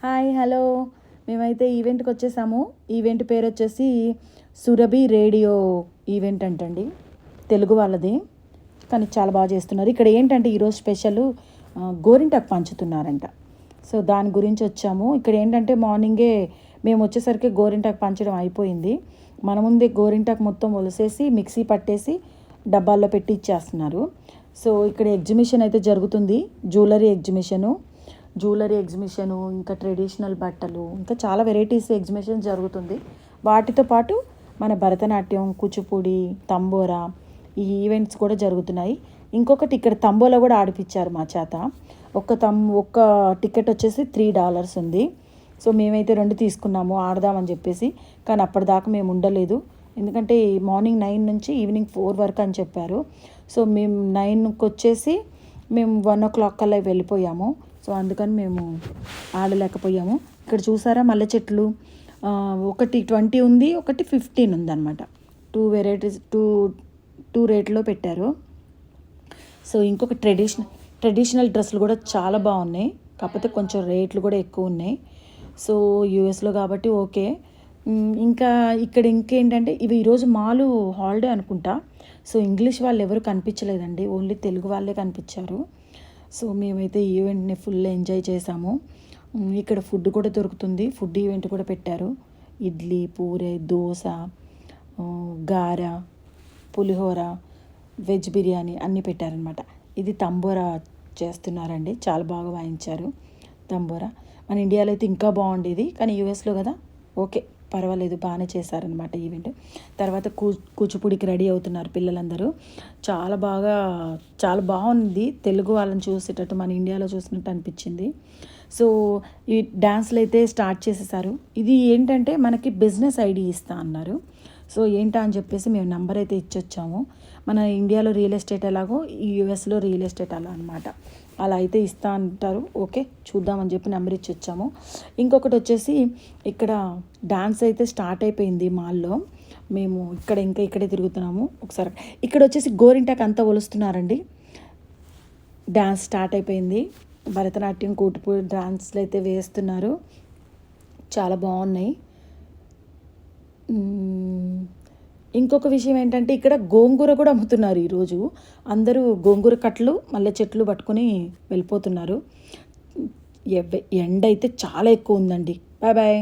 Hi hello మేమైతే ఈవెంట్కి వచ్చేసాము. ఈవెంట్ పేరు వచ్చేసి సురభి రేడియో ఈవెంట్ అంటండి, తెలుగు వాళ్ళది. కానీ చాలా బాగా చేస్తున్నారు. ఇక్కడ ఏంటంటే ఈరోజు స్పెషల్ గోరింటాకు పంచుతున్నారంట. సో దాని గురించి వచ్చాము. ఇక్కడ ఏంటంటే మార్నింగే మేము వచ్చేసరికి గోరింటాకు పంచడం అయిపోయింది. మన ముందే గోరింటాకు మొత్తం ఒలిసేసి మిక్సీ పట్టేసి డబ్బాల్లో పెట్టి ఇచ్చేస్తున్నారు. సో ఇక్కడ ఎగ్జిబిషన్ అయితే జరుగుతుంది, జ్యువెలరీ ఎగ్జిబిషను, ఇంకా ట్రెడిషనల్ బట్టలు, ఇంకా చాలా వెరైటీస్ ఎగ్జిబిషన్ జరుగుతుంది. వాటితో పాటు మన భరతనాట్యం, కూచిపూడి, తంబోరా ఈ ఈవెంట్స్ కూడా జరుగుతున్నాయి. ఇంకొకటి ఇక్కడ తంబోలా కూడా ఆడిపించారు మా చేత. ఒక్క టికెట్ వచ్చేసి $3 ఉంది. సో మేమైతే 2 తీసుకున్నాము ఆడదామని చెప్పేసి. కానీ అప్పటిదాకా మేము ఉండలేదు, ఎందుకంటే మార్నింగ్ 9 నుంచి ఈవినింగ్ 4 వరకు అని చెప్పారు. సో మేము 9కి వచ్చేసి మేము 1 o'clock కల్లా వెళ్ళిపోయాము. సో అందుకని మేము ఆడలేకపోయాము. ఇక్కడ చూసారా మల్లె చెట్లు, ఒకటి 20 ఉంది, ఒకటి 15 ఉందన్నమాట. 2 వెరైటీస్, టూ రేట్లో పెట్టారు. సో ఇంకొక ట్రెడిషనల్ డ్రెస్సులు కూడా చాలా బాగున్నాయి, కాకపోతే కొంచెం రేట్లు కూడా ఎక్కువ ఉన్నాయి. సో యూఎస్లో కాబట్టి ఓకే. ఇంకా ఇక్కడ ఇంకేంటంటే ఇవి ఈరోజు మాలు హాలిడే అనుకుంటా. సో ఇంగ్లీష్ వాళ్ళు ఎవరు కనిపించలేదండి, ఓన్లీ తెలుగు వాళ్ళే కనిపించారు. సో మేమైతే ఈవెంట్ని ఫుల్ ఎంజాయ్ చేసాము. ఇక్కడ ఫుడ్ కూడా దొరుకుతుంది, ఫుడ్ ఈవెంట్ కూడా పెట్టారు. ఇడ్లీ, పూరి, దోశ, గార, పులిహోర, వెజ్ బిర్యానీ అన్నీ పెట్టారనమాట. ఇది తంబోరా చేస్తున్నారండి, చాలా బాగా వాయించారు తంబోరా. మన ఇండియాలో అయితే ఇంకా బాగుండేది, కానీ యూఎస్లో కదా ఓకే పర్వాలేదు, బాగానే చేశారనమాట ఈవెంట్. తర్వాత కూచిపూడికి రెడీ అవుతున్నారు పిల్లలందరూ. చాలా బాగుంది, తెలుగు వాళ్ళని చూసేటట్టు మన ఇండియాలో చూసినట్టు అనిపించింది. సో ఈ డ్యాన్స్లు అయితే స్టార్ట్ చేసేసారు. ఇది ఏంటంటే మనకి బిజినెస్ ఐడి ఇస్తా అన్నారు. సో ఏంటా అని చెప్పేసి మేము నెంబర్ అయితే ఇచ్చొచ్చాము. మన ఇండియాలో రియల్ ఎస్టేట్ ఎలాగో ఈ యూఎస్లో రియల్ ఎస్టేట్ అలా అనమాట, అలా అయితే ఇస్తా అంటారు. ఓకే చూద్దామని చెప్పి నెంబర్ ఇచ్చి వచ్చాము. ఇంకొకటి వచ్చేసి ఇక్కడ డాన్స్ అయితే స్టార్ట్ అయిపోయింది మాల్లో. మేము ఇక్కడే తిరుగుతున్నాము. ఒకసారి ఇక్కడ వచ్చేసి గోరింటాకు అంతా ఒలుస్తున్నారండి. డాన్స్ స్టార్ట్ అయిపోయింది, భరతనాట్యం, కూచిపూడి డాన్స్లు అయితే వేస్తున్నారు, చాలా బాగున్నాయి. ఇంకొక విషయం ఏంటంటే ఇక్కడ గోంగూర కూడా అమ్ముతున్నారు ఈరోజు. అందరూ గోంగూర కట్టలు, మల్లె చెట్లు పట్టుకొని వెళ్ళిపోతున్నారు. ఎండ అయితే చాలా ఎక్కువ ఉందండి. Bye bye.